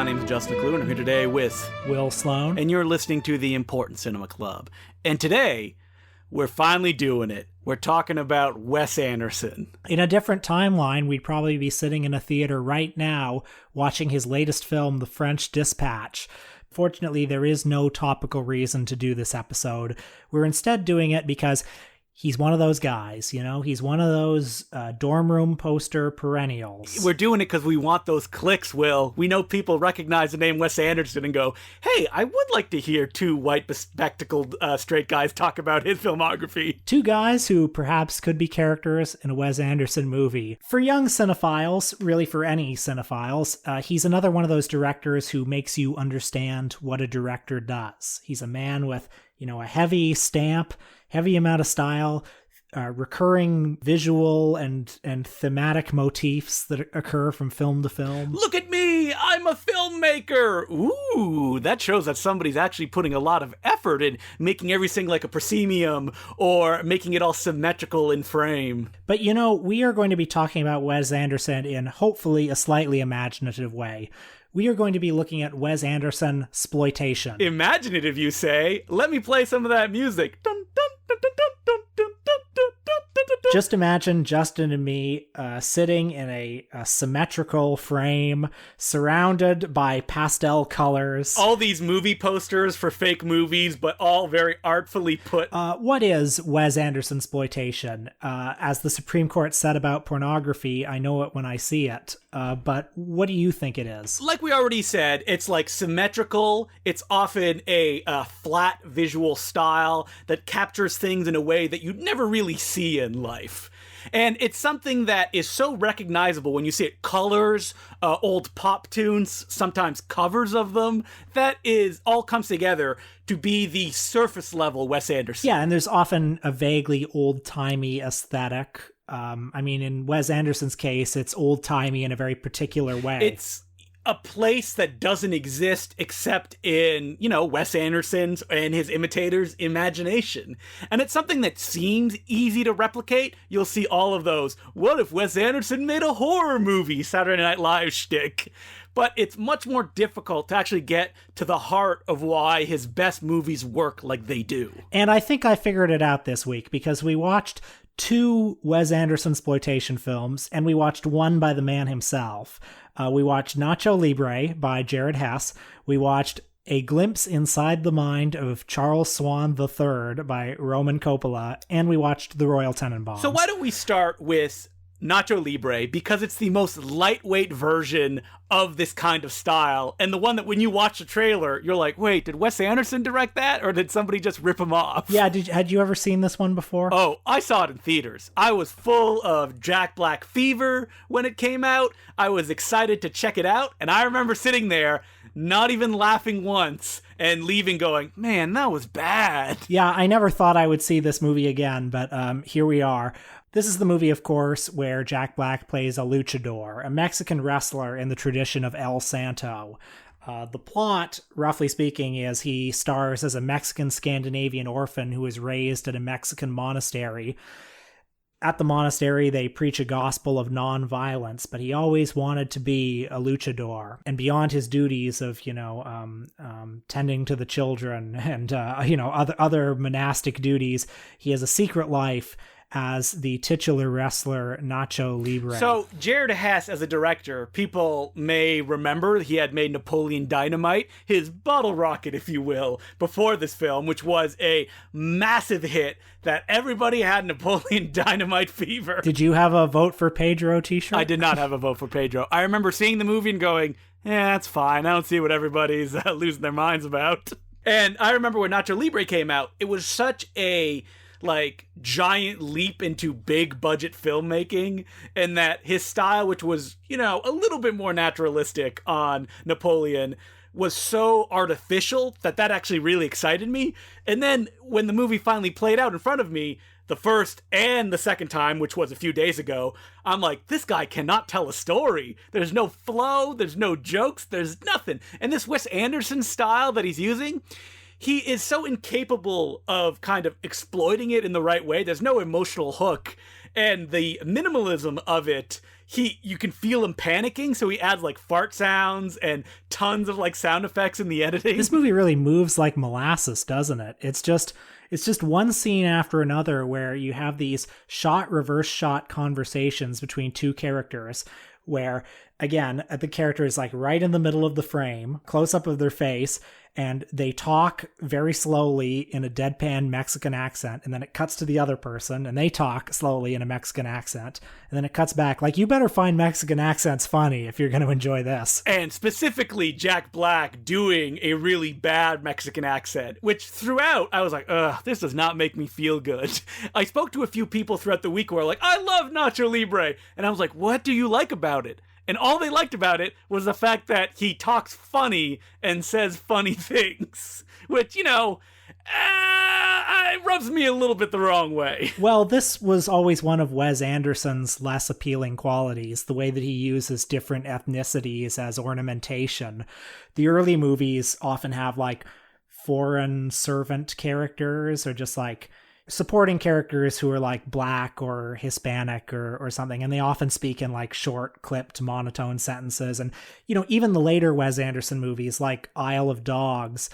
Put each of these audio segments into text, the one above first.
My name is Justin Clue, and I'm here today with Will Sloan. And you're listening to the Important Cinema Club. And today, we're finally doing it. We're talking about Wes Anderson. In a different timeline, we'd probably be sitting in a theater right now watching his latest film, The French Dispatch. Fortunately, there is no topical reason to do this episode. We're instead doing it because he's one of those guys, you know? He's one of those dorm room poster perennials. We're doing it because we want those clicks, Will. We know people recognize the name Wes Anderson and go, hey, I would like to hear two white bespectacled straight guys talk about his filmography. Two guys who perhaps could be characters in a Wes Anderson movie. For young cinephiles, really for any cinephiles, he's another one of those directors who makes you understand what a director does. He's a man with, you know, a heavy stamp, heavy amount of style, recurring visual and thematic motifs that occur from film to film. Look at me! I'm a filmmaker! Ooh, that shows that somebody's actually putting a lot of effort in making everything like a proscenium or making it all symmetrical in frame. But you know, we are going to be talking about Wes Anderson in hopefully a slightly imaginative way. We are going to be looking at Wes Andersonsploitation. Imaginative, you say? Let me play some of that music. Dun, dun, dun, dun, dun, dun, dun, dun, dun, dun, dun. Just imagine Justin and me sitting in a symmetrical frame, surrounded by pastel colors. All these movie posters for fake movies, but all very artfully put. What is Wes Andersonsploitation? As the Supreme Court said about pornography, I know it when I see it. But what do you think it is? Like we already said, it's like symmetrical. It's often a flat visual style that captures things in a way that you'd never really see in life. And it's something that is so recognizable when you see it. Colors, old pop tunes, sometimes covers of them. That is all comes together to be the surface level Wes Anderson. Yeah, and there's often a vaguely old-timey aesthetic. I mean, in Wes Anderson's case, it's old-timey in a very particular way. It's a place that doesn't exist except in, you know, Wes Anderson's and his imitators' imagination. And it's something that seems easy to replicate. You'll see all of those, what if Wes Anderson made a horror movie, Saturday Night Live shtick? But it's much more difficult to actually get to the heart of why his best movies work like they do. And I think I figured it out this week because we watched two Wes Andersonsploitation films, and we watched one by the man himself. We watched Nacho Libre by Jared Hess. We watched A Glimpse Inside the Mind of Charles Swan III by Roman Coppola, and we watched The Royal Tenenbaums. So why don't we start with Nacho Libre, because it's the most lightweight version of this kind of style, and the one that when you watch the trailer, you're like, wait, did Wes Anderson direct that, or did somebody just rip him off? Yeah, had you ever seen this one before? Oh, I saw it in theaters. I was full of Jack Black fever when it came out. I was excited to check it out, and I remember sitting there, not even laughing once, and leaving going, man, that was bad. Yeah, I never thought I would see this movie again, but here we are. This is the movie, of course, where Jack Black plays a luchador, a Mexican wrestler in the tradition of El Santo. The plot, roughly speaking, is he stars as a Mexican Scandinavian orphan who is raised at a Mexican monastery. At the monastery, they preach a gospel of non-violence, but he always wanted to be a luchador. And beyond his duties of, you know, tending to the children and, you know, other monastic duties, he has a secret life as the titular wrestler Nacho Libre. So Jared Hess, as a director, people may remember he had made Napoleon Dynamite, his bottle rocket, if you will, before this film, which was a massive hit that everybody had Napoleon Dynamite fever. Did you have a vote for Pedro t-shirt? I did not have a vote for Pedro. I remember seeing the movie and going, that's fine. I don't see what everybody's losing their minds about. And I remember when Nacho Libre came out, it was such a giant leap into big budget filmmaking, and that his style, which was, you know, a little bit more naturalistic on Napoleon, was so artificial that actually really excited me. And then when the movie finally played out in front of me, the first and the second time, which was a few days ago, I'm like, this guy cannot tell a story. There's no flow, there's no jokes, there's nothing. And this Wes Anderson style that he's using, he is so incapable of kind of exploiting it in the right way. There's no emotional hook. And the minimalism of it, you can feel him panicking, so he adds like fart sounds and tons of like sound effects in the editing. This movie really moves like molasses, doesn't it? It's just one scene after another where you have these reverse shot conversations between two characters where, again, the character is like right in the middle of the frame, close up of their face, and they talk very slowly in a deadpan Mexican accent, and then it cuts to the other person, and they talk slowly in a Mexican accent, and then it cuts back. Like, you better find Mexican accents funny if you're going to enjoy this. And specifically Jack Black doing a really bad Mexican accent, which throughout I was like, ugh, this does not make me feel good. I spoke to a few people throughout the week who were like, I love Nacho Libre, and I was like, what do you like about it? And all they liked about it was the fact that he talks funny and says funny things, which, it rubs me a little bit the wrong way. Well, this was always one of Wes Anderson's less appealing qualities, the way that he uses different ethnicities as ornamentation. The early movies often have like foreign servant characters or just like supporting characters who are like black or Hispanic or something, and they often speak in like short, clipped, monotone sentences. And, even the later Wes Anderson movies like Isle of Dogs,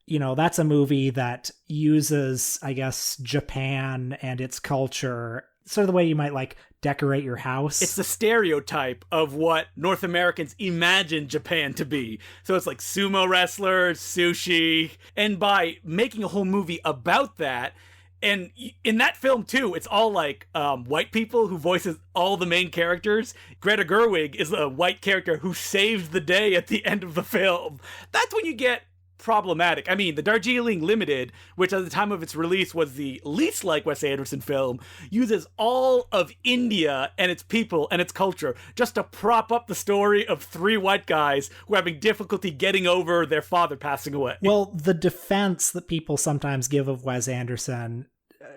that's a movie that uses, I guess, Japan and its culture, sort of the way you might like decorate your house. It's the stereotype of what North Americans imagine Japan to be. So it's like sumo wrestlers, sushi, and by making a whole movie about that, and in that film, too, it's all like white people who voices all the main characters. Greta Gerwig is a white character who saves the day at the end of the film. That's when you get problematic. I mean, the Darjeeling Limited, which at the time of its release was the least like Wes Anderson film, uses all of India and its people and its culture just to prop up the story of three white guys who are having difficulty getting over their father passing away. Well, the defense that people sometimes give of Wes Anderson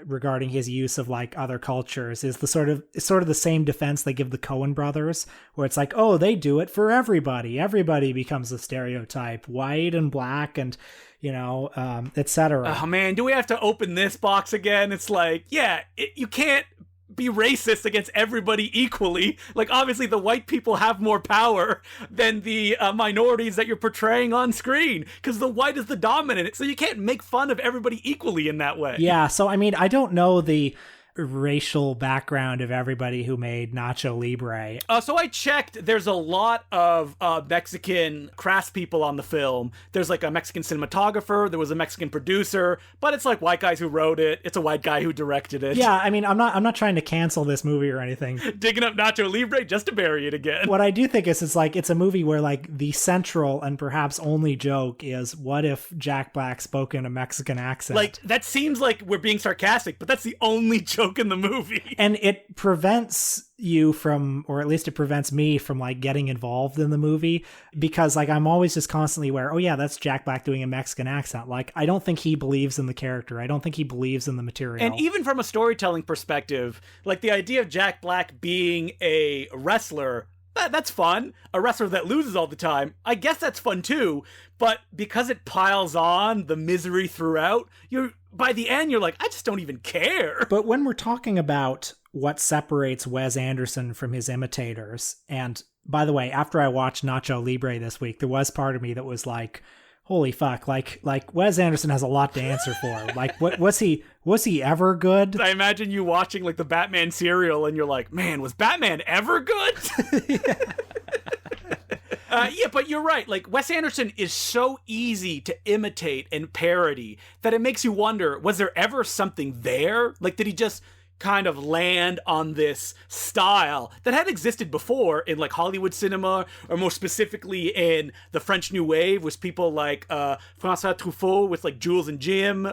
regarding his use of like other cultures is the sort of the same defense they give the Coen brothers, where it's like, oh, they do it for everybody becomes a stereotype, white and black and etc. Oh man, do we have to open this box again? It's like, you can't be racist against everybody equally. Like, obviously the white people have more power than the minorities that you're portraying on screen, because the white is the dominant, so you can't make fun of everybody equally in that way. Yeah, so I mean, I don't know the racial background of everybody who made Nacho Libre. So I checked, there's a lot of Mexican craftspeople on the film. There's like a Mexican cinematographer, there was a Mexican producer, but it's like white guys who wrote it. It's a white guy who directed it. Yeah, I mean, I'm not trying to cancel this movie or anything. Digging up Nacho Libre just to bury it again. What I do think is it's a movie where like the central and perhaps only joke is, what if Jack Black spoke in a Mexican accent? Like, that seems like we're being sarcastic, but that's the only joke in the movie. And it prevents you from, or at least it prevents me from like getting involved in the movie, because like I'm always just constantly aware, oh yeah, that's Jack Black doing a Mexican accent. Like, I don't think he believes in the character. I don't think he believes in the material. And even from a storytelling perspective, like the idea of Jack Black being a wrestler, that's fun. A wrestler that loses all the time, I guess that's fun too. But because it piles on the misery throughout, by the end, you're like, I just don't even care. But when we're talking about what separates Wes Anderson from his imitators, and by the way, after I watched Nacho Libre this week, there was part of me that was like, holy fuck, like Wes Anderson has a lot to answer for. Like, was he ever good? I imagine you watching like the Batman serial and you're like, man, was Batman ever good? Yeah, but you're right. Like, Wes Anderson is so easy to imitate and parody that it makes you wonder, was there ever something there? Like, did he just kind of land on this style that had existed before in like Hollywood cinema, or more specifically in the French New Wave with people like François Truffaut with like Jules and Jim,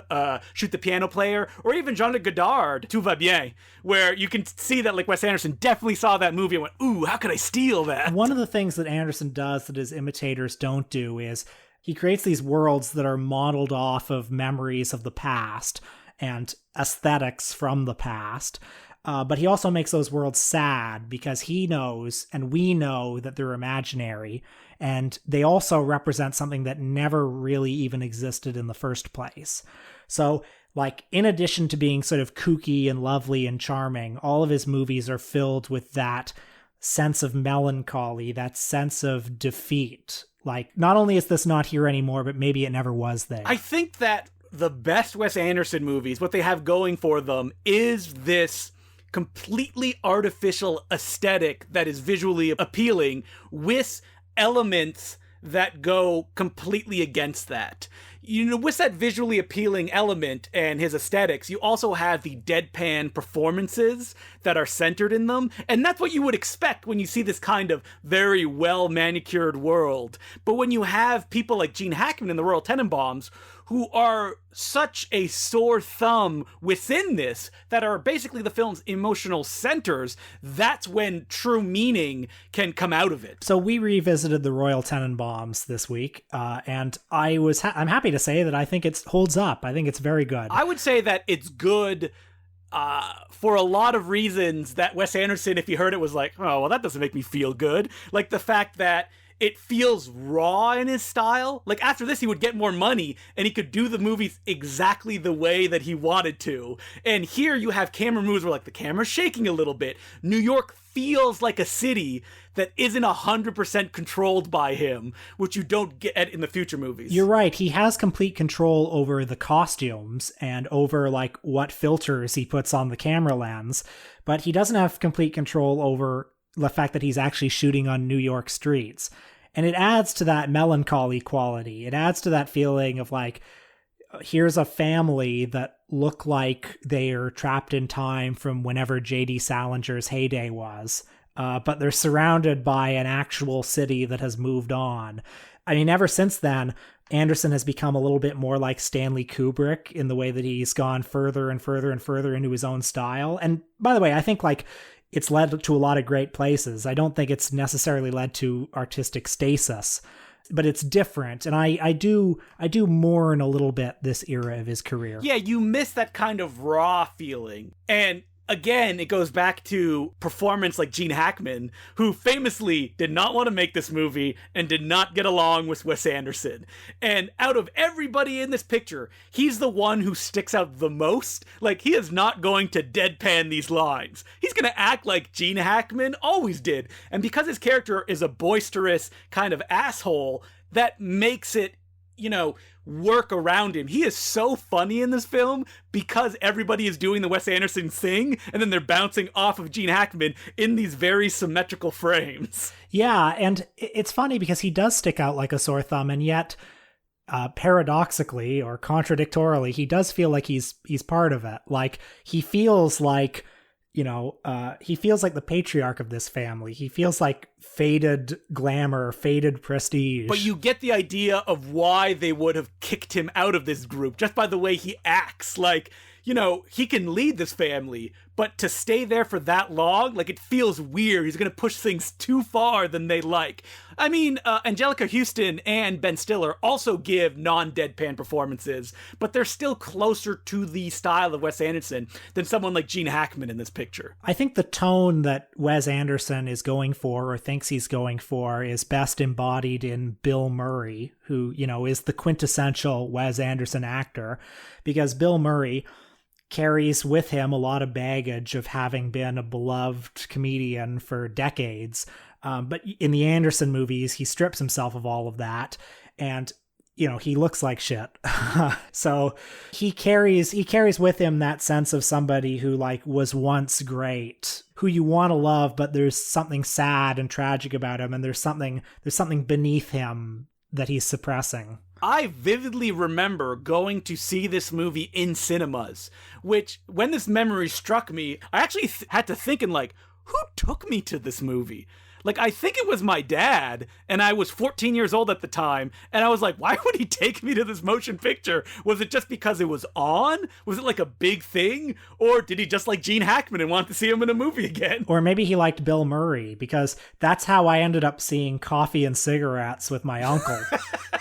Shoot the Piano Player, or even Jean-Luc Godard, Tout va bien, where you can see that like Wes Anderson definitely saw that movie and went, ooh, how could I steal that? One of the things that Anderson does that his imitators don't do is he creates these worlds that are modeled off of memories of the past and aesthetics from the past. But he also makes those worlds sad because he knows, and we know, that they're imaginary. And they also represent something that never really even existed in the first place. So, Like, in addition to being sort of kooky and lovely and charming, all of his movies are filled with that sense of melancholy, that sense of defeat. Like, not only is this not here anymore, but maybe it never was there. I think that the best Wes Anderson movies, what they have going for them is this completely artificial aesthetic that is visually appealing with elements that go completely against that. You know, with that visually appealing element and his aesthetics, you also have the deadpan performances that are centered in them. And that's what you would expect when you see this kind of very well manicured world. But when you have people like Gene Hackman in the Royal Tenenbaums, who are such a sore thumb within this, that are basically the film's emotional centers, that's when true meaning can come out of it. So we revisited the Royal Tenenbaums this week, and I'm happy to say that I think it holds up. I think it's very good. I would say that it's good for a lot of reasons that Wes Anderson, if he heard it, was like, oh, well, that doesn't make me feel good. Like the fact that it feels raw in his style. Like, after this, he would get more money, and he could do the movies exactly the way that he wanted to. And here you have camera moves where, like, the camera's shaking a little bit. New York feels like a city that isn't 100% controlled by him, which you don't get in the future movies. You're right. He has complete control over the costumes and over, like, what filters he puts on the camera lens, but he doesn't have complete control over the fact that he's actually shooting on New York streets. And it adds to that melancholy quality. It adds to that feeling of like, here's a family that look like they're trapped in time from whenever J.D. Salinger's heyday was. But they're surrounded by an actual city that has moved on. I mean, ever since then, Anderson has become a little bit more like Stanley Kubrick in the way that he's gone further and further and further into his own style. And by the way, I think like it's led to a lot of great places. I don't think it's necessarily led to artistic stasis, but it's different. And I do mourn a little bit this era of his career. Yeah, you miss that kind of raw feeling. And again, it goes back to performance like Gene Hackman, who famously did not want to make this movie and did not get along with Wes Anderson. And out of everybody in this picture, he's the one who sticks out the most. Like, he is not going to deadpan these lines. He's going to act like Gene Hackman always did. And because his character is a boisterous kind of asshole, that makes it, you know, work around him. He is so funny in this film because everybody is doing the Wes Anderson thing, and then they're bouncing off of Gene Hackman in these very symmetrical frames. Yeah, and it's funny because he does stick out like a sore thumb, and yet paradoxically or contradictorily, he does feel like he's part of it. Like, he feels like, you know, he feels like the patriarch of this family. He feels like faded glamour, faded prestige. But you get the idea of why they would have kicked him out of this group just by the way he acts. Like, you know, he can lead this family, but to stay there for that long, like, it feels weird. He's going to push things too far than they like. I mean, Angelica Houston and Ben Stiller also give non-deadpan performances, but they're still closer to the style of Wes Anderson than someone like Gene Hackman in this picture. I think the tone that Wes Anderson is going for, or thinks he's going for, is best embodied in Bill Murray, who, you know, is the quintessential Wes Anderson actor, because Bill Murray carries with him a lot of baggage of having been a beloved comedian for decades. But in the Anderson movies, he strips himself of all of that, and, you know, he looks like shit. So he carries with him that sense of somebody who, like, was once great, who you want to love, but there's something sad and tragic about him, and there's something beneath him that he's suppressing. I vividly remember going to see this movie in cinemas, which, when this memory struck me, I actually had to think, and like, who took me to this movie? Like, I think it was my dad, and I was 14 years old at the time, and I was like, why would he take me to this motion picture? Was it just because it was on? Was it like a big thing? Or did he just like Gene Hackman and want to see him in a movie again? Or maybe he liked Bill Murray, because that's how I ended up seeing Coffee and Cigarettes with my uncle,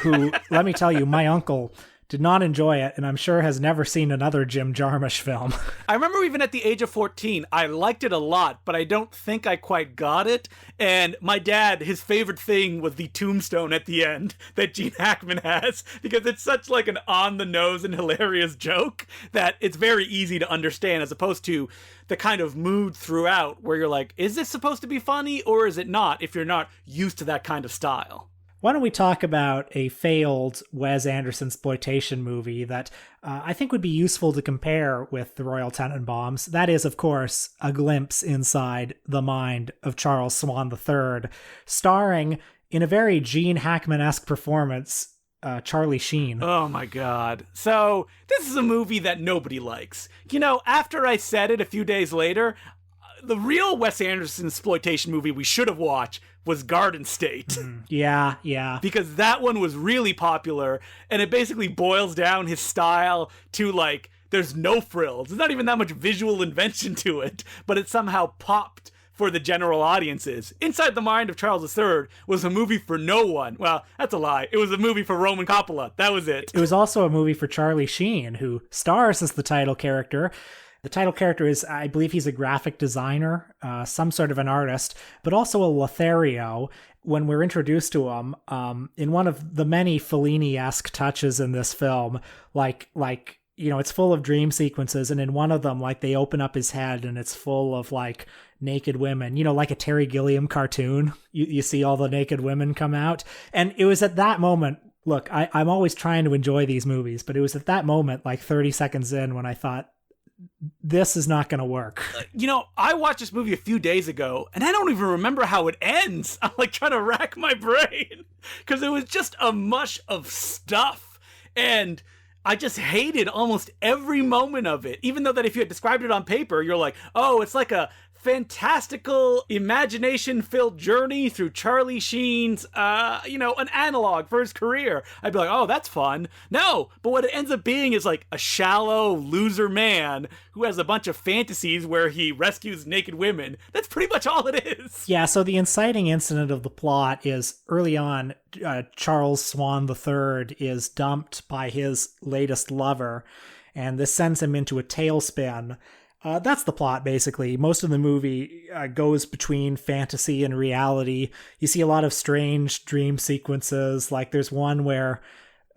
who, let me tell you, my uncle did not enjoy it, and I'm sure has never seen another Jim Jarmusch film. I remember even at the age of 14, I liked it a lot, but I don't think I quite got it. And my dad, his favorite thing was the tombstone at the end that Gene Hackman has, because it's such like an on-the-nose and hilarious joke that it's very easy to understand, as opposed to the kind of mood throughout where you're like, is this supposed to be funny or is it not, if you're not used to that kind of style? Why don't we talk about a failed Wes Andersonsploitation movie that I think would be useful to compare with the Royal Tenenbaums. That is, of course, a glimpse inside the mind of Charles Swan III, starring, in a very Gene Hackman-esque performance, Charlie Sheen. Oh my god. So, this is a movie that nobody likes. You know, after I said it a few days later, the real Wes Andersonsploitation movie we should have watched was Garden State. Yeah. Because that one was really popular, and it basically boils down his style to, like, there's no frills. There's not even that much visual invention to it, but it somehow popped for the general audiences. Inside the Mind of Charles III was a movie for no one. Well, that's a lie. It was a movie for Roman Coppola. That was it. It was also a movie for Charlie Sheen, who stars as the title character. The title character is, I believe he's a graphic designer, some sort of an artist, but also a Lothario. When we're introduced to him, in one of the many Fellini-esque touches in this film, like it's full of dream sequences, and in one of them, like, they open up his head and it's full of, like, naked women, like a Terry Gilliam cartoon. You see all the naked women come out. And it was at that moment, look, I'm always trying to enjoy these movies, but it was at that moment, like 30 seconds in, when I thought, this is not going to work. I watched this movie a few days ago, and I don't even remember how it ends. I'm like trying to rack my brain, because it was just a mush of stuff. And I just hated almost every moment of it, even though that if you had described it on paper, you're like, oh, it's like a fantastical, imagination-filled journey through Charlie Sheen's, an analog for his career. I'd be like, oh, that's fun. No, but what it ends up being is like a shallow loser man who has a bunch of fantasies where he rescues naked women. That's pretty much all it is. Yeah, so the inciting incident of the plot is early on, Charles Swan III is dumped by his latest lover, and this sends him into a tailspin. That's the plot, basically. Most of the movie goes between fantasy and reality. You see a lot of strange dream sequences. Like, there's one where,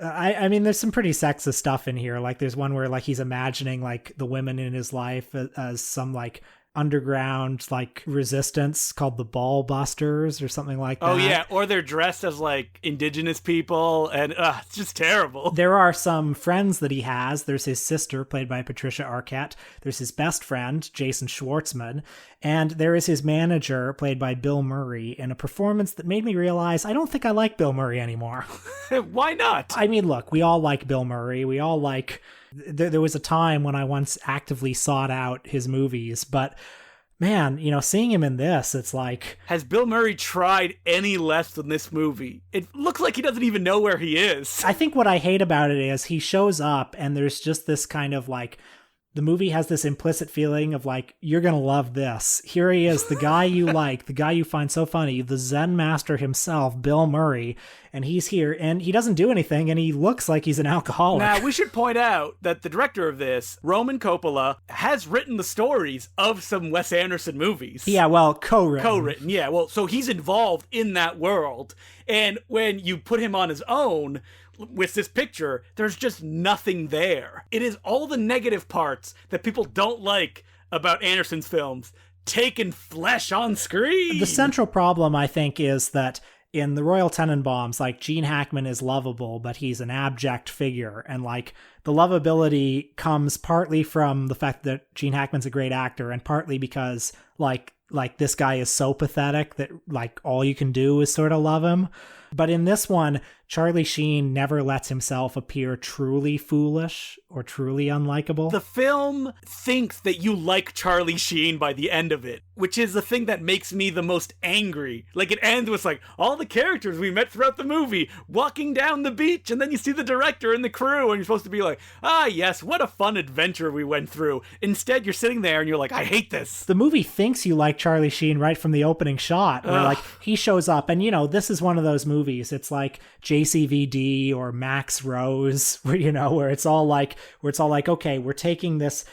I mean, there's some pretty sexist stuff in here. Like, there's one where, like, he's imagining, like, the women in his life as some, like, underground, like, resistance called the Ball Busters or something like that. Oh yeah, or they're dressed as like indigenous people, and it's just terrible. There are some friends that he has. There's his sister, played by Patricia Arquette. There's his best friend, Jason Schwartzman. And there is his manager, played by Bill Murray, in a performance that made me realize I don't think I like Bill Murray anymore. Why not? I mean, look, we all like Bill Murray. We all like... There was a time when I once actively sought out his movies, but man, seeing him in this, it's like... Has Bill Murray tried any less than this movie? It looks like he doesn't even know where he is. I think what I hate about it is he shows up and there's just this kind of like... The movie has this implicit feeling of like, you're going to love this. Here he is, the guy you like, the guy you find so funny, the Zen master himself, Bill Murray, and he's here and he doesn't do anything and he looks like he's an alcoholic. Now, we should point out that the director of this, Roman Coppola, has written the stories of some Wes Anderson movies. Yeah, well, co-written. Co-written, yeah. Well, so he's involved in that world. And when you put him on his own... with this picture, there's just nothing there. It is all the negative parts that people don't like about Anderson's films taken flesh on screen. The central problem, I think, is that in the Royal Tenenbaums, like, Gene Hackman is lovable, but he's an abject figure. And, like, the lovability comes partly from the fact that Gene Hackman's a great actor and partly because, like this guy is so pathetic that, like, all you can do is sort of love him. But in this one, Charlie Sheen never lets himself appear truly foolish or truly unlikable. The film thinks that you like Charlie Sheen by the end of it, which is the thing that makes me the most angry. Like, it ends with, like, all the characters we met throughout the movie walking down the beach, and then you see the director and the crew, and you're supposed to be like, ah, yes, what a fun adventure we went through. Instead, you're sitting there and you're like, I hate this. The movie thinks you like Charlie Sheen right from the opening shot, where, like, he shows up, and, this is one of those movies movies. It's like JCVD or Max Rose, where it's all like, okay, we're taking this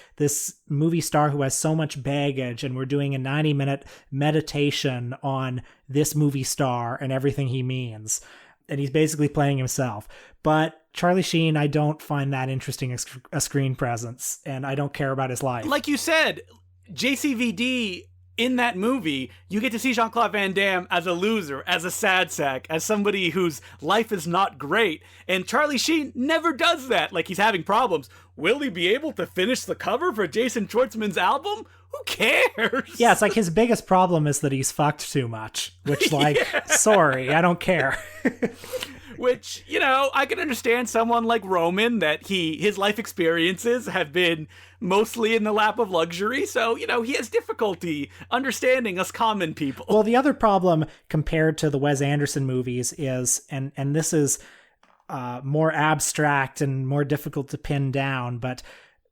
movie star who has so much baggage and we're doing a 90-minute meditation on this movie star and everything he means. And he's basically playing himself. But Charlie Sheen, I don't find that interesting a screen presence, and I don't care about his life. Like you said, JCVD, in that movie, you get to see Jean-Claude Van Damme as a loser, as a sad sack, as somebody whose life is not great. And Charlie Sheen never does that. Like, he's having problems. Will he be able to finish the cover for Jason Schwartzman's album? Who cares? Yeah, it's like his biggest problem is that he's fucked too much. Which, like, sorry, I don't care. Which, I can understand someone like Roman, that his life experiences have been mostly in the lap of luxury. So, he has difficulty understanding us common people. Well, the other problem compared to the Wes Anderson movies is, and this is more abstract and more difficult to pin down, but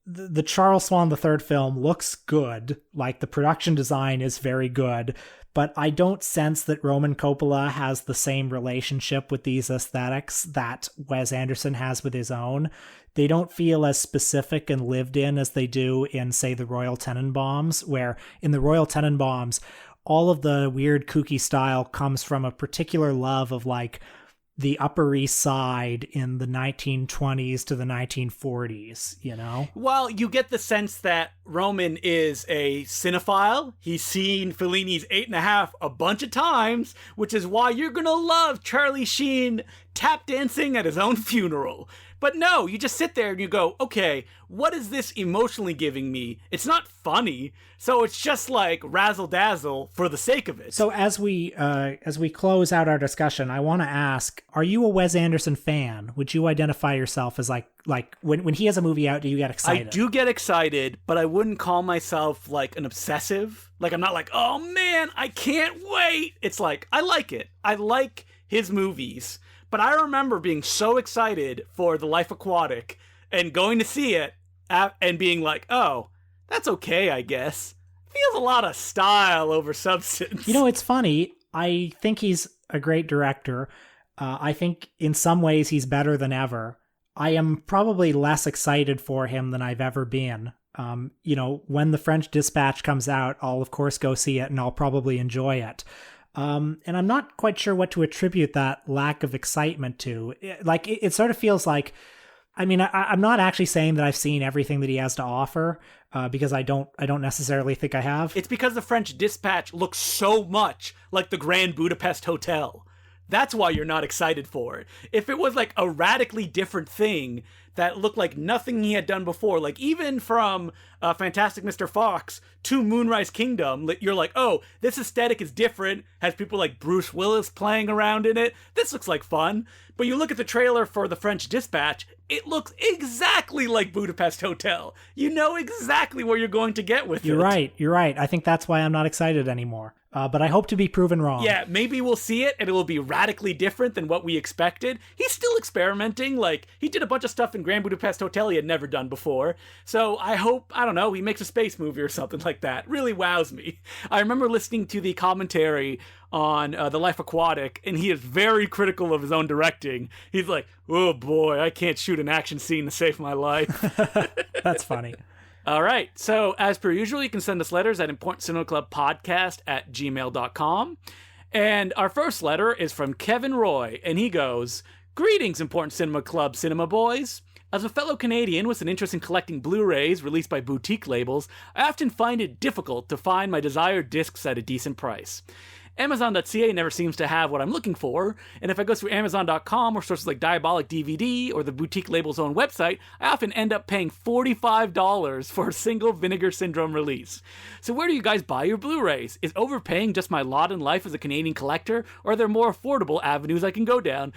the Charles Swan III film looks good. Like, the production design is very good. But I don't sense that Roman Coppola has the same relationship with these aesthetics that Wes Anderson has with his own. They don't feel as specific and lived in as they do in, say, the Royal Tenenbaums, where in the Royal Tenenbaums, all of the weird kooky style comes from a particular love of, like, the Upper East Side in the 1920s to the 1940s, Well, you get the sense that Roman is a cinephile. He's seen Fellini's 8.5 a bunch of times, which is why you're gonna love Charlie Sheen tap dancing at his own funeral. But no, you just sit there and you go, okay, what is this emotionally giving me? It's not funny, so it's just like razzle-dazzle for the sake of it. So as we close out our discussion, I want to ask, are you a Wes Anderson fan? Would you identify yourself as like when he has a movie out, do you get excited? I do get excited, but I wouldn't call myself like an obsessive. Like, I'm not like, oh man, I can't wait. It's like, I like it. I like his movies. But I remember being so excited for The Life Aquatic and going to see it and being like, oh, that's okay, I guess. Feels a lot of style over substance. It's funny. I think he's a great director. I think in some ways he's better than ever. I am probably less excited for him than I've ever been. When The French Dispatch comes out, I'll of course go see it and I'll probably enjoy it. And I'm not quite sure what to attribute that lack of excitement to. It sort of feels like, I'm not actually saying that I've seen everything that he has to offer, because I don't necessarily think I have. It's because The French Dispatch looks so much like the Grand Budapest Hotel. That's why you're not excited for it. If it was like a radically different thing that looked like nothing he had done before, like even from Fantastic Mr. Fox to Moonrise Kingdom, you're like, oh, this aesthetic is different, has people like Bruce Willis playing around in it. This looks like fun. But you look at the trailer for The French Dispatch, it looks exactly like Budapest Hotel. You know exactly what you're going to get with it. You're right. I think that's why I'm not excited anymore. But I hope to be proven wrong. Yeah, maybe we'll see it and it will be radically different than what we expected. He's still experimenting. Like, he did a bunch of stuff in Grand Budapest Hotel he had never done before. So I hope, I don't know, he makes a space movie or something like that. Really wows me. I remember listening to the commentary on The Life Aquatic, and he is very critical of his own directing. He's like, oh boy, I can't shoot an action scene to save my life. That's funny. All right. So as per usual, you can send us letters at importantcinemaclubpodcast@gmail.com. And our first letter is from Kevin Roy, and he goes, greetings, Important Cinema Club cinema boys. As a fellow Canadian with an interest in collecting Blu-rays released by boutique labels, I often find it difficult to find my desired discs at a decent price. Amazon.ca never seems to have what I'm looking for, and if I go through Amazon.com or sources like Diabolic DVD or the boutique label's own website, I often end up paying $45 for a single Vinegar Syndrome release. So where do you guys buy your Blu-rays? Is overpaying just my lot in life as a Canadian collector, or are there more affordable avenues I can go down?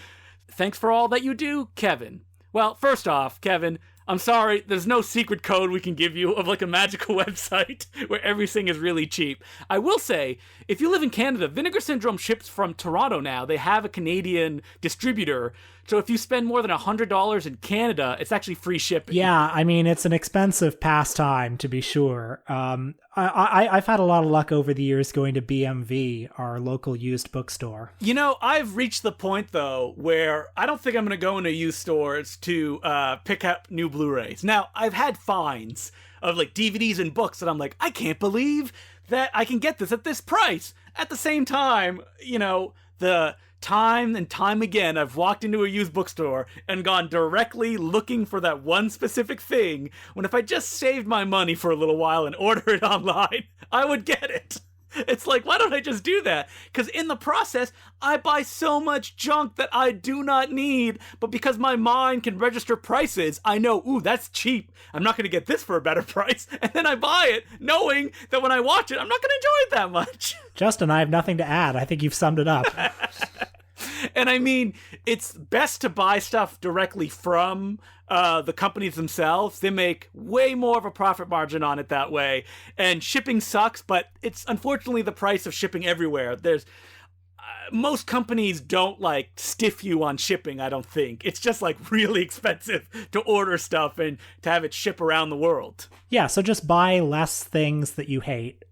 Thanks for all that you do, Kevin. Well, first off, Kevin, I'm sorry, there's no secret code we can give you of like a magical website where everything is really cheap. I will say, if you live in Canada, Vinegar Syndrome ships from Toronto now. They have a Canadian distributor. So if you spend more than $100 in Canada, it's actually free shipping. Yeah, I mean, it's an expensive pastime, to be sure. I've had a lot of luck over the years going to BMV, our local used bookstore. You know, I've reached the point, though, where I don't think I'm going to go into used stores to pick up new Blu-rays. Now, I've had finds of like DVDs and books that I'm like, I can't believe that I can get this at this price. At the same time, you know, the time and time again, I've walked into a used bookstore and gone directly looking for that one specific thing, when if I just saved my money for a little while and order it online, I would get it. It's like, why don't I just do that? Because in the process, I buy so much junk that I do not need, but because my mind can register prices, I know, ooh, that's cheap. I'm not going to get this for a better price. And then I buy it, knowing that when I watch it, I'm not going to enjoy it that much. Justin, I have nothing to add. I think you've summed it up. And I mean, it's best to buy stuff directly from the companies themselves. They make way more of a profit margin on it that way. And shipping sucks, but it's unfortunately the price of shipping everywhere. There's most companies don't like stiff you on shipping, I don't think. It's just like really expensive to order stuff and to have it ship around the world. Yeah, so just buy less things that you hate.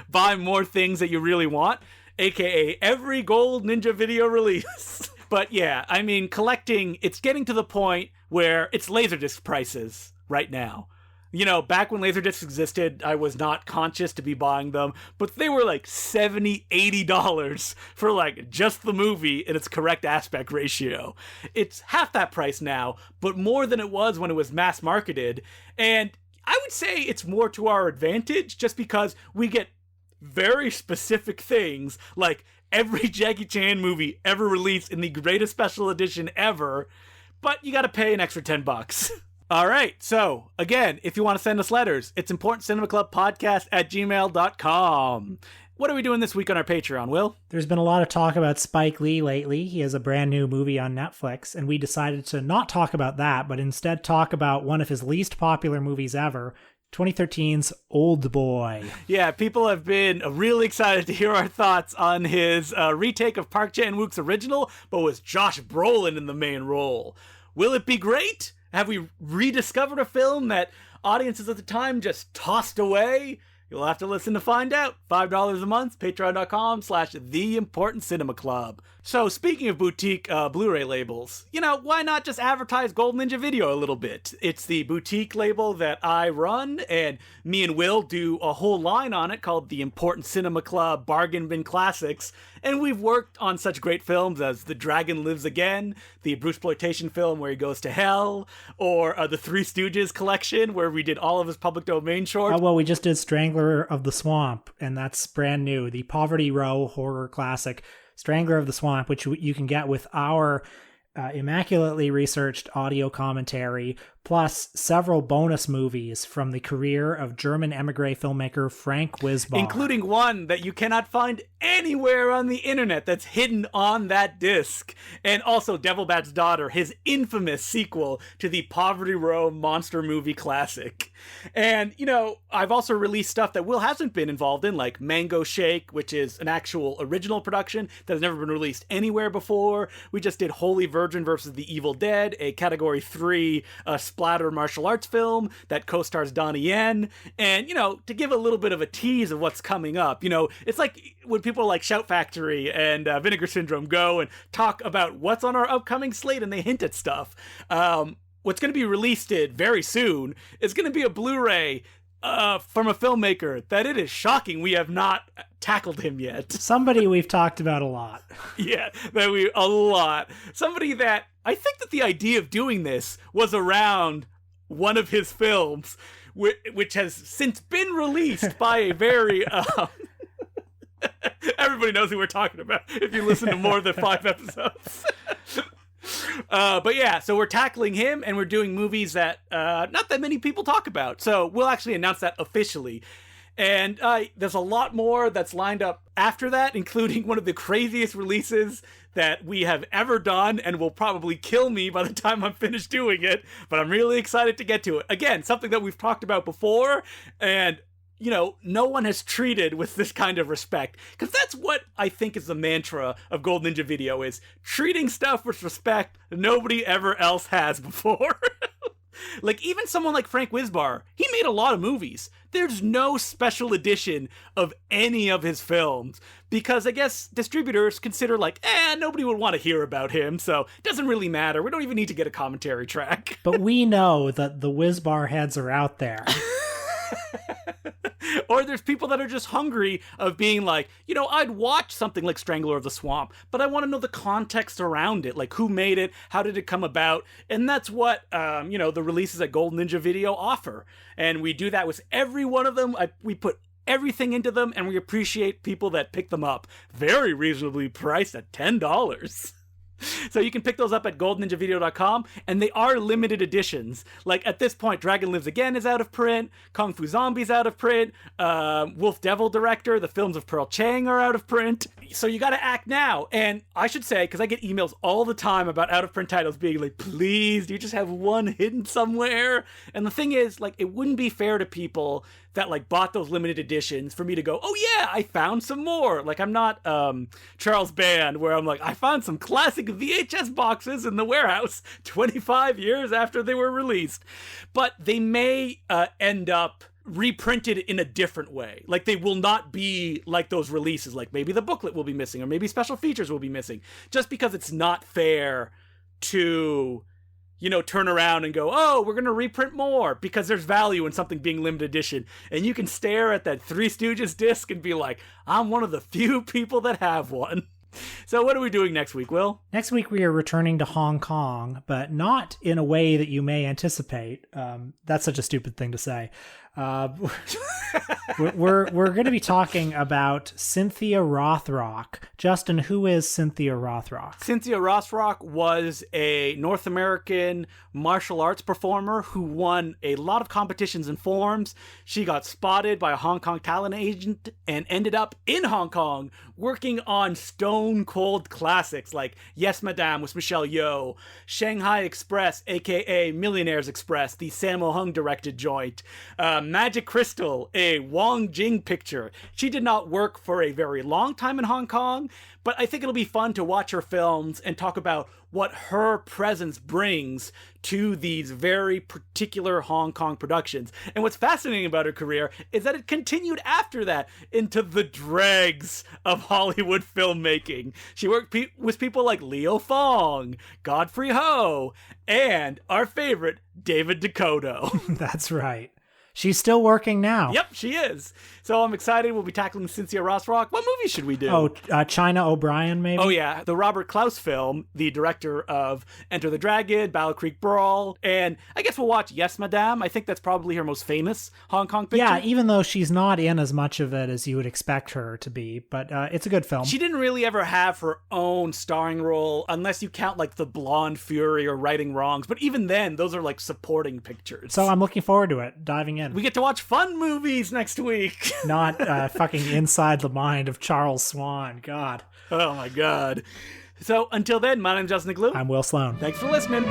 Buy more things that you really want, aka every Gold Ninja video release. But yeah, I mean, collecting, it's getting to the point where it's Laserdisc prices right now. You know, back when Laserdiscs existed, I was not conscious to be buying them, but they were like $70, $80 for like just the movie in its correct aspect ratio. It's half that price now, but more than it was when it was mass marketed. And I would say it's more to our advantage just because we get very specific things, like every Jackie Chan movie ever released in the greatest special edition ever, but you gotta pay an extra $10. All right, so again, if you want to send us letters, it's importantcinemaclubpodcast@gmail.com. What are we doing this week on our Patreon, Will? There's been a lot of talk about Spike Lee lately. He has a brand new movie on Netflix, and we decided to not talk about that, but instead talk about one of his least popular movies ever, 2013's Old Boy. Yeah, people have been really excited to hear our thoughts on his retake of Park Chan-wook's original, but with Josh Brolin in the main role. Will it be great? Have we rediscovered a film that audiences at the time just tossed away? You'll have to listen to find out. $5 a month, patreon.com/theimportantcinemaclub. So speaking of boutique Blu-ray labels, you know, why not just advertise Gold Ninja Video a little bit? It's the boutique label that I run, and me and Will do a whole line on it called the Important Cinema Club Bargain Bin Classics. And we've worked on such great films as The Dragon Lives Again, the Bruceploitation film where he goes to hell, or the Three Stooges collection where we did all of his public domain shorts. Oh, well, we just did Strangler of the Swamp, and that's brand new. The Poverty Row horror classic, Strangler of the Swamp, which you can get with our immaculately researched audio commentary, plus several bonus movies from the career of German emigre filmmaker Frank Wisbar. Including one that you cannot find anywhere on the internet that's hidden on that disc. And also Devil Bat's Daughter, his infamous sequel to the Poverty Row monster movie classic. And, you know, I've also released stuff that Will hasn't been involved in, like Mango Shake, which is an actual original production that has never been released anywhere before. We just did Holy Virgin versus the Evil Dead, a Category 3 splatter martial arts film that co-stars Donnie Yen. And, you know, to give a little bit of a tease of what's coming up, you know, it's like when people like Shout Factory and Vinegar Syndrome go and talk about what's on our upcoming slate and they hint at stuff. What's going to be released very soon is going to be a Blu-ray from a filmmaker that it is shocking we have not tackled him yet. Somebody we've talked about a lot. Yeah, a lot. Somebody that I think that the idea of doing this was around one of his films, which has since been released by a very... Everybody knows who we're talking about if you listen to more than 5 episodes. But yeah, so we're tackling him and we're doing movies that not that many people talk about. So we'll actually announce that officially. And there's a lot more that's lined up after that, including one of the craziest releases that we have ever done and will probably kill me by the time I'm finished doing it. But I'm really excited to get to it. Again, something that we've talked about before, and no one has treated with this kind of respect. Because that's what I think is the mantra of Gold Ninja Video, is treating stuff with respect nobody ever else has before. Like, even someone like Frank Wisbar, he made a lot of movies. There's no special edition of any of his films, because I guess distributors consider like, nobody would want to hear about him, so it doesn't really matter. We don't even need to get a commentary track. But we know that the Wisbar heads are out there. Or there's people that are just hungry of being like, I'd watch something like Strangler of the Swamp, but I want to know the context around it, like who made it, how did it come about, and that's what, the releases at Gold Ninja Video offer. And we do that with every one of them. We put everything into them, and we appreciate people that pick them up. Very reasonably priced at $10. So you can pick those up at goldninjavideo.com, and they are limited editions. Like, at this point, Dragon Lives Again is out of print, Kung Fu Zombies out of print, Wolf Devil Director, the films of Pearl Chang are out of print. So you gotta act now. And I should say, because I get emails all the time about out-of-print titles being like, please, do you just have one hidden somewhere? And the thing is, like, it wouldn't be fair to people that like bought those limited editions for me to go, oh yeah, I found some more. Like, I'm not Charles Band, where I'm like, I found some classic VHS boxes in the warehouse 25 years after they were released. But they may end up reprinted in a different way. Like, they will not be like those releases. Like, maybe the booklet will be missing, or maybe special features will be missing, just because it's not fair to turn around and go, oh, we're going to reprint more, because there's value in something being limited edition. And you can stare at that Three Stooges disc and be like, I'm one of the few people that have one. So what are we doing next week, Will? Next week we are returning to Hong Kong, but not in a way that you may anticipate. That's such a stupid thing to say. We're going to be talking about Cynthia Rothrock. Justin, who is Cynthia Rothrock? Cynthia Rothrock was a North American martial arts performer who won a lot of competitions and forums. She got spotted by a Hong Kong talent agent and ended up in Hong Kong working on stone cold classics like Yes Madame with Michelle Yeoh, Shanghai Express, aka Millionaires Express, the Sammo Hung directed joint, Magic Crystal, a Wong Jing picture. She did not work for a very long time in Hong Kong, but I think it'll be fun to watch her films and talk about what her presence brings to these very particular Hong Kong productions. And what's fascinating about her career is that it continued after that into the dregs of Hollywood filmmaking. She worked with people like Leo Fong, Godfrey Ho, and our favorite, David Dakota. That's right. She's still working now. Yep, she is. So I'm excited. We'll be tackling Cynthia Rothrock. What movie should we do? Oh, China O'Brien, maybe? Oh, yeah. The Robert Klaus film, the director of Enter the Dragon, Battle Creek Brawl, and I guess we'll watch Yes, Madame. I think that's probably her most famous Hong Kong picture. Yeah, even though she's not in as much of it as you would expect her to be, but it's a good film. She didn't really ever have her own starring role, unless you count like The Blonde Fury or Righting Wrongs, but even then, those are like supporting pictures. So I'm looking forward to it, diving in. We get to watch fun movies next week. Not fucking Inside the Mind of Charles Swan. God. Oh my God. So until then, my name's Justin Glue. I'm Will Sloan. Thanks for listening.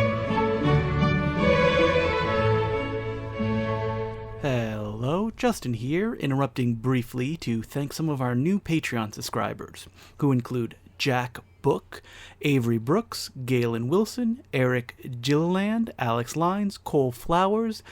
Hello, Justin here, interrupting briefly to thank some of our new Patreon subscribers, who include Jack Book, Avery Brooks, Galen Wilson, Eric Gilliland, Alex Lines, Cole Flowers,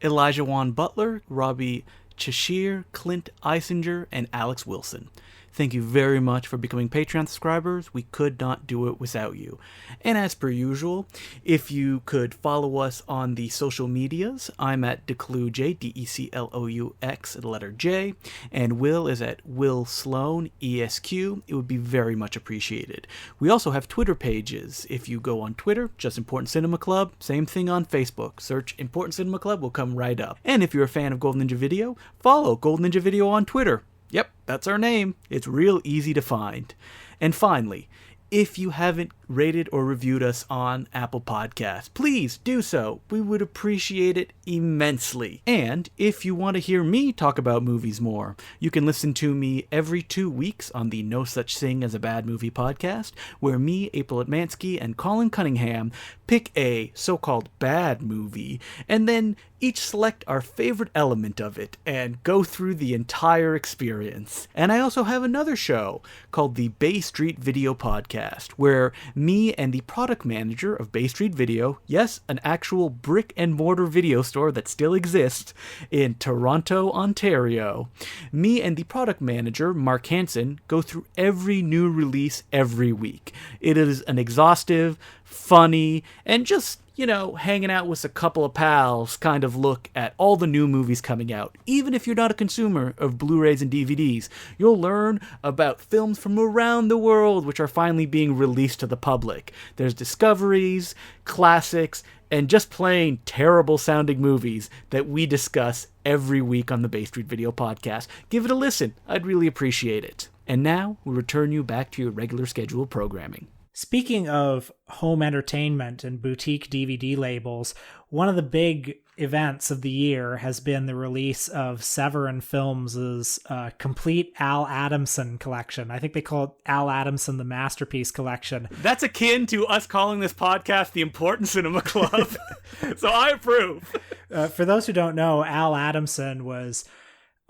Elijah Juan Butler, Robbie Cheshire, Clint Eisinger, and Alex Wilson. Thank you very much for becoming Patreon subscribers. We could not do it without you. And as per usual, if you could follow us on the social medias, I'm at DeCloux, D-E-C-L-O-U-X, the letter J, and Will is at Will Sloan, ESQ. It would be very much appreciated. We also have Twitter pages. If you go on Twitter, just Important Cinema Club. Same thing on Facebook. Search Important Cinema Club, will come right up. And if you're a fan of Gold Ninja Video, follow Gold Ninja Video on Twitter. Yep, that's our name. It's real easy to find. And finally, if you haven't rated or reviewed us on Apple Podcasts. Please do so. We would appreciate it immensely. And if you want to hear me talk about movies more, you can listen to me every 2 weeks on the No Such Thing as a Bad Movie podcast, where me, April Atmansky, and Colin Cunningham pick a so-called bad movie, and then each select our favorite element of it and go through the entire experience. And I also have another show called the Bay Street Video Podcast, where me and the product manager of Bay Street Video, yes, an actual brick and mortar video store that still exists in Toronto, Ontario, me and the product manager, Mark Hansen, go through every new release every week. It is an exhaustive, funny, and just, hanging out with a couple of pals kind of look at all the new movies coming out. Even if you're not a consumer of Blu-rays and DVDs, you'll learn about films from around the world which are finally being released to the public. There's discoveries, classics, and just plain terrible sounding movies that we discuss every week on the Bay Street Video Podcast. Give it a listen. I'd really appreciate it. And now we'll return you back to your regular scheduled programming. Speaking of home entertainment and boutique DVD labels, one of the big events of the year has been the release of Severin Films' complete Al Adamson collection. I think they call it Al Adamson the Masterpiece Collection. That's akin to us calling this podcast the Important Cinema Club. So I approve. For those who don't know, Al Adamson was...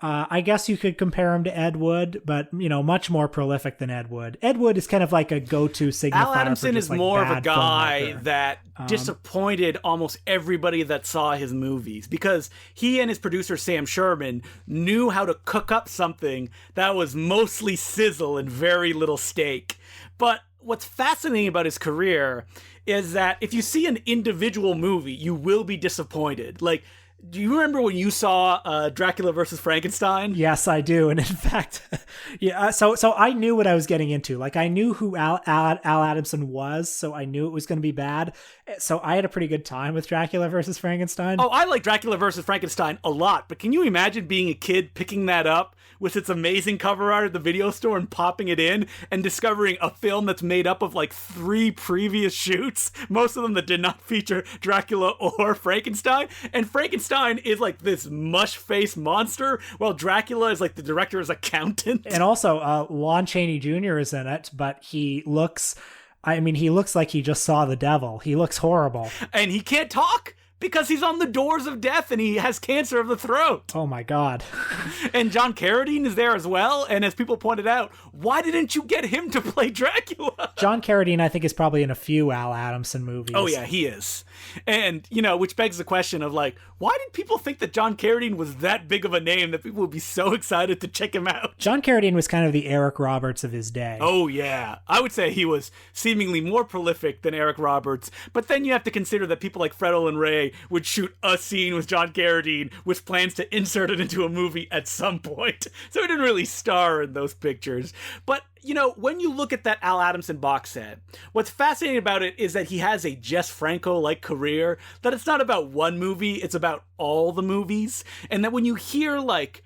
I guess you could compare him to Ed Wood, but, much more prolific than Ed Wood. Ed Wood is kind of like a go-to signifier. Al Adamson is more of a guy filmmaker that disappointed almost everybody that saw his movies, because he and his producer, Sam Sherman, knew how to cook up something that was mostly sizzle and very little steak. But what's fascinating about his career is that if you see an individual movie, you will be disappointed. Like, do you remember when you saw Dracula versus Frankenstein? Yes, I do. And in fact, yeah. So I knew what I was getting into. Like, I knew who Al Adamson was, so I knew it was going to be bad. So I had a pretty good time with Dracula versus Frankenstein. Oh, I like Dracula versus Frankenstein a lot. But can you imagine being a kid picking that up with its amazing cover art at the video store and popping it in and discovering a film that's made up of like 3 previous shoots, most of them that did not feature Dracula or Frankenstein? And Frankenstein is like this mush-faced monster, while Dracula is like the director's accountant. And also, Lon Chaney Jr. is in it, but he looks like he just saw the devil. He looks horrible. And he can't talk because he's on the doors of death and he has cancer of the throat. Oh my God. And John Carradine is there as well. And as people pointed out, why didn't you get him to play Dracula? John Carradine, I think, is probably in a few Al Adamson movies. Oh yeah, he is. And, which begs the question of like, why did people think that John Carradine was that big of a name that people would be so excited to check him out? John Carradine was kind of the Eric Roberts of his day. Oh yeah. I would say he was seemingly more prolific than Eric Roberts. But then you have to consider that people like Fred Olen Ray would shoot a scene with John Carradine with plans to insert it into a movie at some point. So he didn't really star in those pictures. But, when you look at that Al Adamson box set, what's fascinating about it is that he has a Jess Franco-like career, that it's not about one movie, it's about all the movies. And that when you hear, like,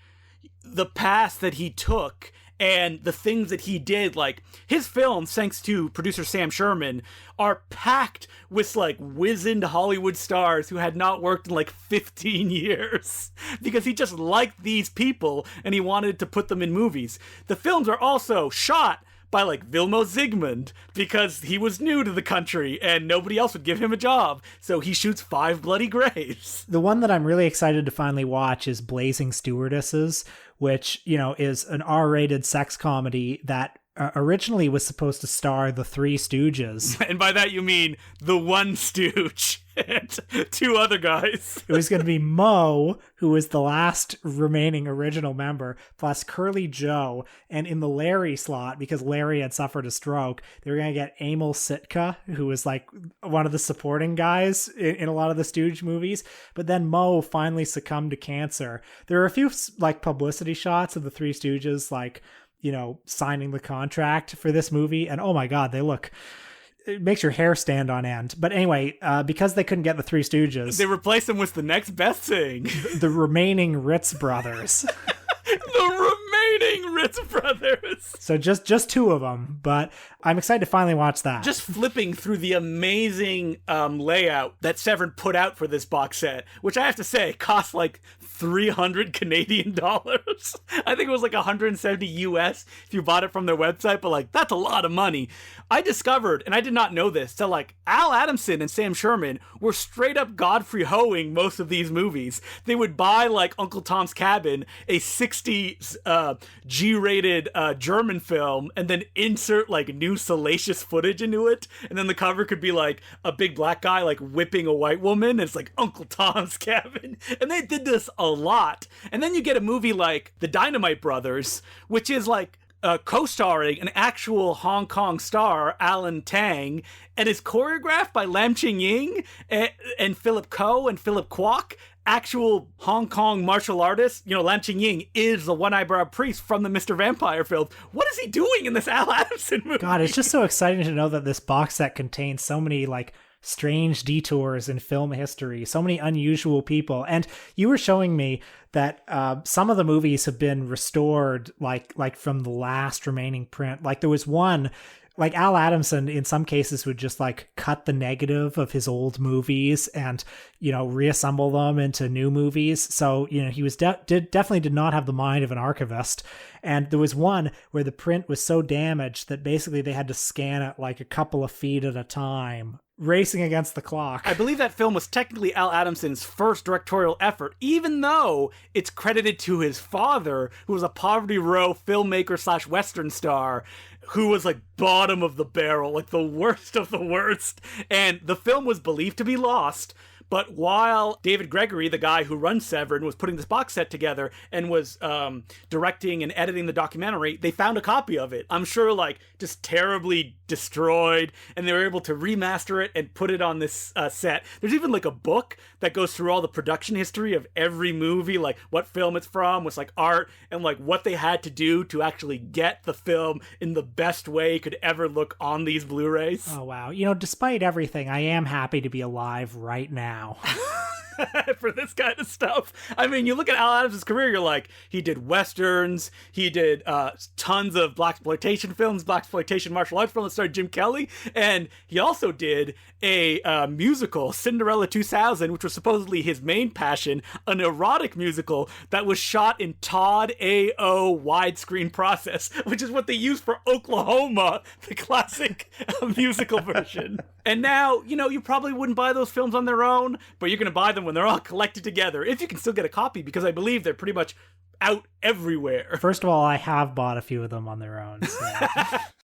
the path that he took and the things that he did, like, his films, thanks to producer Sam Sherman, are packed with, like, wizened Hollywood stars who had not worked in, like, 15 years. Because he just liked these people, and he wanted to put them in movies. The films are also shot by, like, Vilmo Zsigmond, because he was new to the country, and nobody else would give him a job. So he shoots 5 Bloody Graves. The one that I'm really excited to finally watch is Blazing Stewardesses, which, is an R-rated sex comedy that originally was supposed to star the Three Stooges. And by that you mean the one stooge and 2 other guys. It was going to be Moe, who was the last remaining original member, plus Curly Joe. And in the Larry slot, because Larry had suffered a stroke, they were going to get Emil Sitka, who was like one of the supporting guys in a lot of the Stooge movies. But then Moe finally succumbed to cancer. There are a few like publicity shots of the Three Stooges, like, signing the contract for this movie. And oh my God, it makes your hair stand on end. But anyway, because they couldn't get the Three Stooges, they replaced them with the next best thing. The remaining Ritz brothers. The flipping Ritz Brothers. So just two of them, but I'm excited to finally watch that. Just flipping through the amazing layout that Severin put out for this box set, which I have to say cost like 300 Canadian dollars. I think it was like 170 US if you bought it from their website, but like that's a lot of money. I discovered, and I did not know this, that like Al Adamson and Sam Sherman were straight up Godfrey Hoeing most of these movies. They would buy like Uncle Tom's Cabin, a 60s G-rated German film, and then insert like new salacious footage into it, and then the cover could be like a big black guy like whipping a white woman, and it's like Uncle Tom's Cabin. And they did this a lot. And then you get a movie like The Dynamite Brothers, which is like co-starring an actual Hong Kong star, Alan Tang, and is choreographed by Lam Ching Ying and Philip Ko and Philip Kwok, actual Hong Kong martial artists. You know, Lam Ching Ying is the one-eyebrow priest from the Mr. Vampire film. What is he doing in this Al Adamson movie? God, it's just so exciting to know that this box set contains so many, like, strange detours in film history, so many unusual people. And you were showing me that some of the movies have been restored, like from the last remaining print. Like there was one, like Al Adamson in some cases would just like cut the negative of his old movies and, you know, reassemble them into new movies. So, you know, he was definitely did not have the mind of an archivist. And there was one where the print was so damaged that basically they had to scan it like a couple of feet at a time, racing against the clock. I believe that film was technically Al Adamson's first directorial effort, even though it's credited to his father, who was a Poverty Row filmmaker / Western star, who was like bottom of the barrel, like the worst of the worst. And the film was believed to be lost. But while David Gregory, the guy who runs Severin, was putting this box set together and was directing and editing the documentary, they found a copy of it. I'm sure, like, just terribly destroyed, and they were able to remaster it and put it on this set. There's even, like, a book that goes through all the production history of every movie, like, what film it's from, what's, like, art, and, like, what they had to do to actually get the film in the best way it could ever look on these Blu-rays. Oh, wow. You know, despite everything, I am happy to be alive right now. For this kind of stuff. I mean, you look at Al Adams's career, you're like, he did westerns, he did tons of blaxploitation films, blaxploitation martial arts films that starred Jim Kelly, and he also did a musical, Cinderella 2000, which was supposedly his main passion, an erotic musical that was shot in Todd A.O. widescreen process, which is what they used for Oklahoma, the classic musical version. And now, you know, you probably wouldn't buy those films on their own, but you're going to buy them when they're all collected together, if you can still get a copy, because I believe they're pretty much out everywhere. First of all, I have bought a few of them on their own. So.